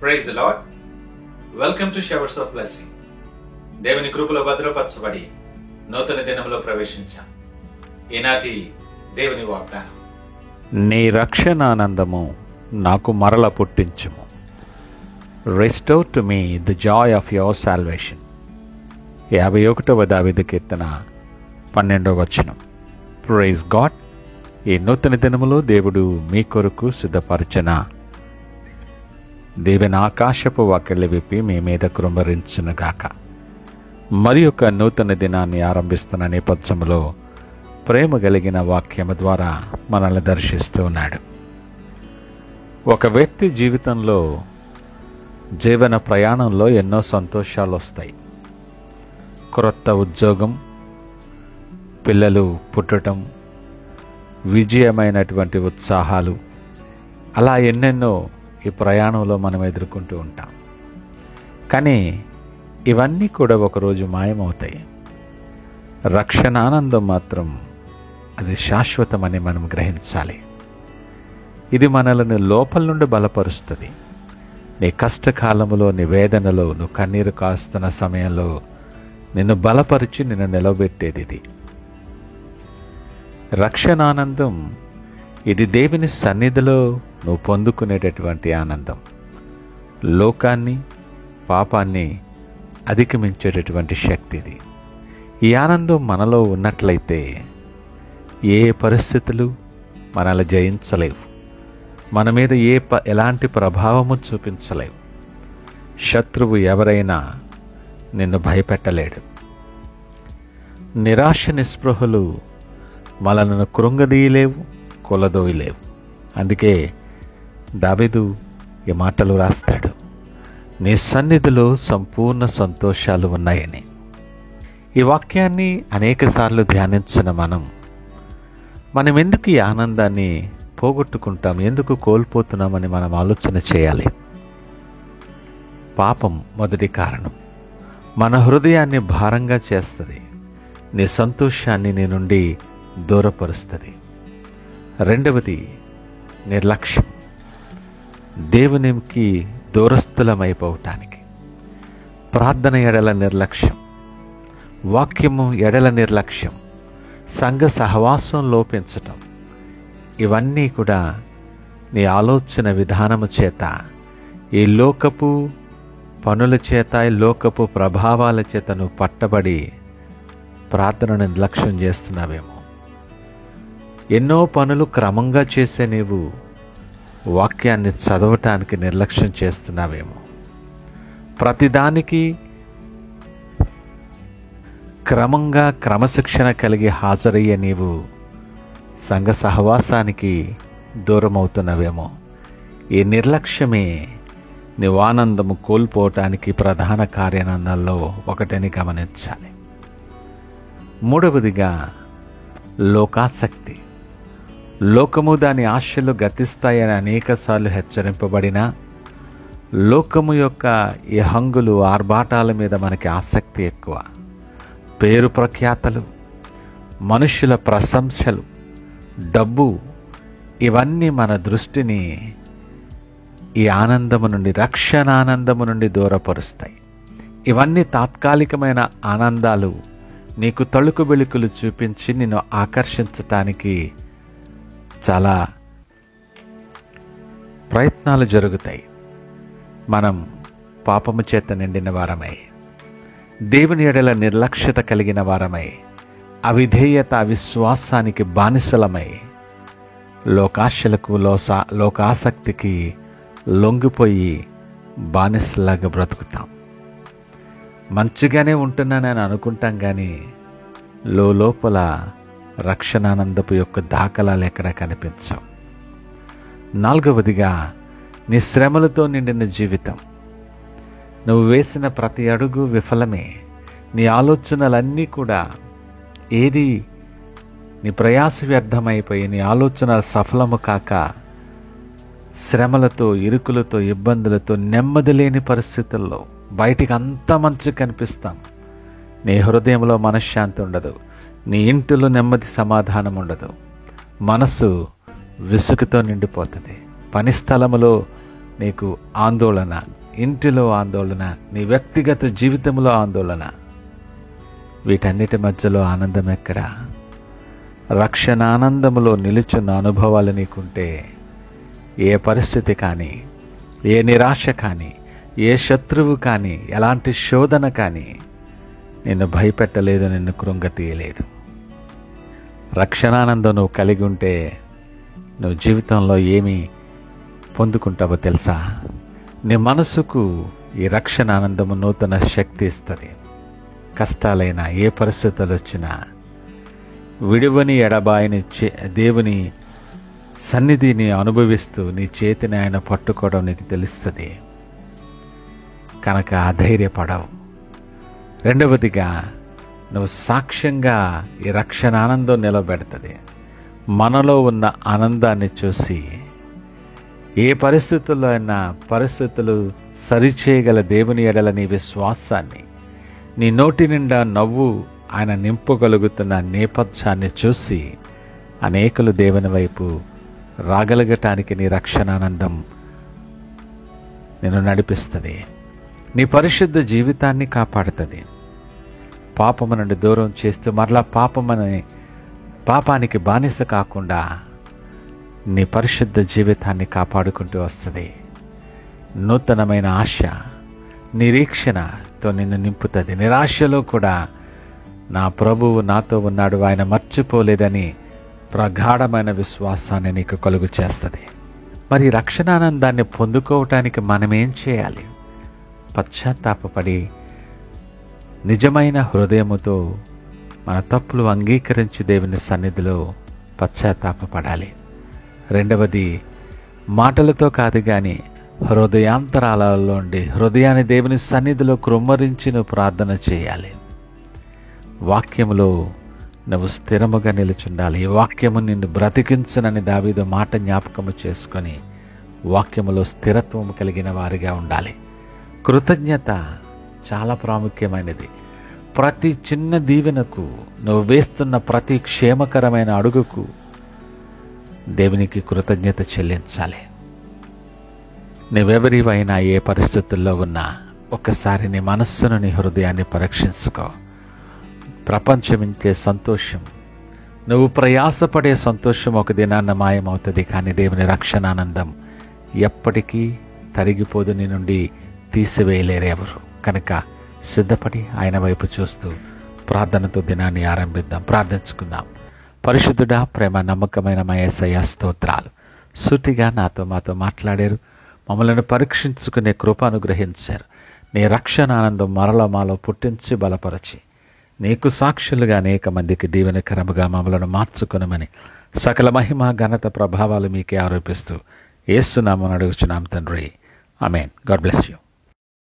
Praise the lord. Welcome to showers of blessing. దేవుని కృపలో భద్రపరచబడి నూతన దినంలో ప్రవేశించాం. ఈనాటి దేవుని వాగ్దానం, నీ రక్షణానందము నాకు మరల పుట్టించుము. Restore to me the joy of your salvation. 51వ దావీదు కీర్తన 12వ వచనం. Praise God. ఈ నూతన దినములో దేవుడు మీ కొరకు సిద్ధపరచిన దేవుని ఆకాశపు వాకిళ్ళు విప్పి మీ మీద కృంభరించునుగాక. మరి ఒక నూతన దినాన్ని ఆరంభిస్తున్న నేపథ్యంలో ప్రేమ కలిగిన వాక్యము ద్వారా మనల్ని దర్శిస్తూ ఉన్నాడు. ఒక వ్యక్తి జీవితంలో జీవన ప్రయాణంలో ఎన్నో సంతోషాలు వస్తాయి. క్రొత్త ఉద్యోగం, పిల్లలు పుట్టడం, విజయమైనటువంటి ఉత్సాహాలు, అలా ఎన్నెన్నో ఈ ప్రయాణంలో మనం ఎదుర్కొంటూ ఉంటాం. కానీ ఇవన్నీ కూడా ఒకరోజు మాయమవుతాయి. రక్షణ ఆనందం మాత్రం అది శాశ్వతమని మనం గ్రహించాలి. ఇది మనల్ని లోపల నుండి బలపరుస్తుంది. నీ కష్టకాలంలో, నీ వేదనలో, నువ్వు కన్నీరు కాస్తున్న సమయంలో నిన్ను బలపరిచి నిన్ను నిలబెట్టేది ఇది. రక్షణానందం ఇది దేవుని సన్నిధిలో నువ్వు పొందుకునేటటువంటి ఆనందం. లోకాన్ని, పాపాన్ని అధిగమించేటటువంటి శక్తి ఇది. ఈ ఆనందం మనలో ఉన్నట్లయితే ఏ పరిస్థితులు మనల్ని జయించలేవు. మన మీద ఎలాంటి ప్రభావము చూపించలేవు. శత్రువు ఎవరైనా నిన్ను భయపెట్టలేడు. నిరాశ నిస్పృహలు మనలను కృంగదీయలేవు, కొలదోయలేవు. అందుకే దావీదు ఈ మాటలు రాస్తాడు, నీ సన్నిధిలో సంపూర్ణ సంతోషాలు ఉన్నాయని. ఈ వాక్యాన్ని అనేకసార్లు ధ్యానించిన మనం ఎందుకు ఈ ఆనందాన్ని పోగొట్టుకుంటాం, ఎందుకు కోల్పోతున్నామని మనం ఆలోచన చేయాలి. పాపం మొదటి కారణం. మన హృదయాన్ని భారంగా చేస్తుంది. నీ సంతోషాన్ని నీ నుండి దూరపరుస్తుంది. రెండవది నిర్లక్ష్యం. దేవునికి దూరస్థులమైపోవటానికి. ప్రార్థన ఎడల నిర్లక్ష్యం, వాక్యము ఎడల నిర్లక్ష్యం, సంఘ సహవాసం లోపించటం, ఇవన్నీ కూడా నీ ఆలోచన విధానము చేత, ఈ లోకపు పనుల చేత, ఈ లోకపు ప్రభావాల చేత నువ్వు పట్టబడి ప్రార్థనను నిర్లక్ష్యం చేస్తున్నావేమో. ఎన్నో పనులు క్రమంగా చేసే నీవు వాక్యాన్ని చదవటానికి నిర్లక్ష్యం చేస్తున్నావేమో. ప్రతిదానికి క్రమంగా క్రమశిక్షణ కలిగి హాజరయ్యే నీవు సంఘ సహవాసానికి దూరం అవుతున్నావేమో. ఈ నిర్లక్ష్యమే నీవు ఆనందము కోల్పోవటానికి ప్రధాన కార్యానందాల్లో ఒకటని గమనించాలి. మూడవదిగా లోకాసక్తి. లోకము దాని ఆశలు గతిస్తాయని అనేకసార్లు హెచ్చరింపబడినా లోకము యొక్క ఈ హంగులు, ఆర్భాటాల మీద మనకి ఆసక్తి ఎక్కువ. పేరు ప్రఖ్యాతలు, మనుషుల ప్రశంసలు, డబ్బు, ఇవన్నీ మన దృష్టిని ఈ ఆనందము నుండి, రక్షణానందము నుండి దూరపరుస్తాయి. ఇవన్నీ తాత్కాలికమైన ఆనందాలు. నీకు తళుకు బెళుకులు చూపించి నిన్ను ఆకర్షించటానికి చాలా ప్రయత్నాలు జరుగుతాయి. మనం పాపము చేత నిండిన వారమై, దేవుని ఎడల నిర్లక్ష్యత కలిగిన వారమై, అవిధేయత, అవిశ్వాసానికి బానిసలమై, లోకాశలకు, లోకాసక్తికి లొంగిపోయి బానిసలాగా బ్రతుకుతాం. మంచిగానే ఉంటున్నానని అనుకుంటాం, కానీ లోపల రక్షణానందపు యొక్క దాఖలాలు ఎక్కడా కనిపించవు. నాలుగవదిగా నీ శ్రమలతో నిండిన జీవితం. నువ్వు వేసిన ప్రతి అడుగు విఫలమే. నీ ఆలోచనలన్నీ కూడా ఏది నీ ప్రయాస వ్యర్థమైపోయి, నీ ఆలోచనలు సఫలము కాక, శ్రమలతో, ఇరుకులతో, ఇబ్బందులతో, నెమ్మది లేని పరిస్థితుల్లో బయటికి అంత మంచి కనిపిస్తాం. నీ హృదయంలో మనశ్శాంతి ఉండదు. నీ ఇంటిలో నెమ్మది, సమాధానం ఉండదు. మనసు విసుగుతో నిండిపోతుంది. పని స్థలములో నీకు ఆందోళన, ఇంటిలో ఆందోళన, నీ వ్యక్తిగత జీవితంలో ఆందోళన, వీటన్నిటి మధ్యలో ఆనందం ఎక్కడా? రక్షణ ఆనందములో నిలుచున్న అనుభవాలు నీకుంటే ఏ పరిస్థితి కానీ, ఏ నిరాశ కానీ, ఏ శత్రువు కానీ, ఎలాంటి శోధన కానీ నిన్ను భయపెట్టలేదు, నిన్ను కృంగతీయలేదు. రక్షణానందం నువ్వు కలిగి ఉంటే నువ్వు జీవితంలో ఏమి పొందుకుంటావో తెలుసా? నీ మనసుకు ఈ రక్షణ ఆనందము నూతన శక్తి ఇస్తుంది. కష్టాలైనా, ఏ పరిస్థితులు వచ్చినా, విడువని ఎడబాయని దేవుని సన్నిధిని అనుభవిస్తూ నీ చేతిని ఆయన పట్టుకోవడం నీకు తెలుస్తుంది. కనుక అధైర్యపడవు. రెండవదిగా, నువ్వు సాక్ష్యంగా ఈ రక్షణ ఆనందం నిలబెడుతుంది. మనలో ఉన్న ఆనందాన్ని చూసి ఏ పరిస్థితుల్లో అయినా పరిస్థితులు సరిచేయగల దేవుని ఎడల నీ విశ్వాసాన్ని, నీ నోటి నిండా నవ్వు ఆయన నింపగలుగుతున్న నేపథ్యాన్ని చూసి అనేకులు దేవుని వైపు రాగలగటానికి నీ రక్షణానందం నిన్ను నడిపిస్తుంది. నీ పరిశుద్ధ జీవితాన్ని కాపాడుతుంది. పాపము నుండి దూరం చేస్తూ మరలా పాపానికి బానిస కాకుండా నీ పరిశుద్ధ జీవితాన్ని కాపాడుకుంటూ వస్తుంది. నూతనమైన ఆశ, నిరీక్షణతో నిన్ను నింపుతుంది. నిరాశలో కూడా నా ప్రభువు నాతో ఉన్నాడు, ఆయన మర్చిపోలేదని ప్రగాఢమైన విశ్వాసాన్ని నీకు కలుగు చేస్తుంది. మరి రక్షణానందాన్ని పొందుకోవటానికి మనమేం చేయాలి? పశ్చాత్తాపపడి నిజమైన హృదయముతో మన తప్పులు అంగీకరించి దేవుని సన్నిధిలో పశ్చాత్తాపపడాలి. రెండవది, మాటలతో కాదు కానీ హృదయాంతరాలలోండి హృదయాన్ని దేవుని సన్నిధిలో కృమ్మరించి నువ్వు ప్రార్థన చేయాలి. వాక్యములో నువ్వు స్థిరముగా నిలుచుండాలి. ఈ వాక్యము నిన్ను బ్రతికించునని దావీదు మాట జ్ఞాపకము చేసుకొని వాక్యములో స్థిరత్వము కలిగిన వారిగా ఉండాలి. కృతజ్ఞత చాలా ప్రాముఖ్యమైనది. ప్రతి చిన్న దీవెనకు, నువ్వు వేస్తున్న ప్రతి క్షేమకరమైన అడుగుకు దేవునికి కృతజ్ఞత చెల్లించాలి. నువ్వెవరివైనా ఏ పరిస్థితుల్లో ఉన్నా ఒక్కసారి నీ మనస్సును, నీ హృదయాన్ని పరీక్షించుకో. ప్రపంచమించే సంతోషం, నువ్వు ప్రయాసపడే సంతోషం ఒక దినాన్న మాయమవుతుంది. కానీ దేవుని రక్షణానందం ఎప్పటికీ తరిగిపోదు, నీ నుండి తీసివేయలేరు ఎవరు. కనుక సిద్ధపడి ఆయన వైపు చూస్తూ ప్రార్థనతో దినాన్ని ఆరంభిద్దాం. ప్రార్థించుకుందాం. పరిశుద్ధుడా, ప్రేమ నమ్మకమైన మా యేసయ్య స్తోత్రాలు. సూటిగా మాతో మాట్లాడారు. మమ్మల్ని పరీక్షించుకునే కృప అనుగ్రహించారు. నీ రక్షణ ఆనందం మరల మాలో పుట్టించి బలపరచి నీకు సాక్షులుగా అనేక మందికి దీవెనకరముగా మమ్మలను మార్చుకునమని సకల మహిమ, ఘనత, ప్రభావాలు మీకే ఆరోపిస్తూ యేసు నామమున అడుగుచున్నాం తండ్రి. ఆమేన్. God bless you.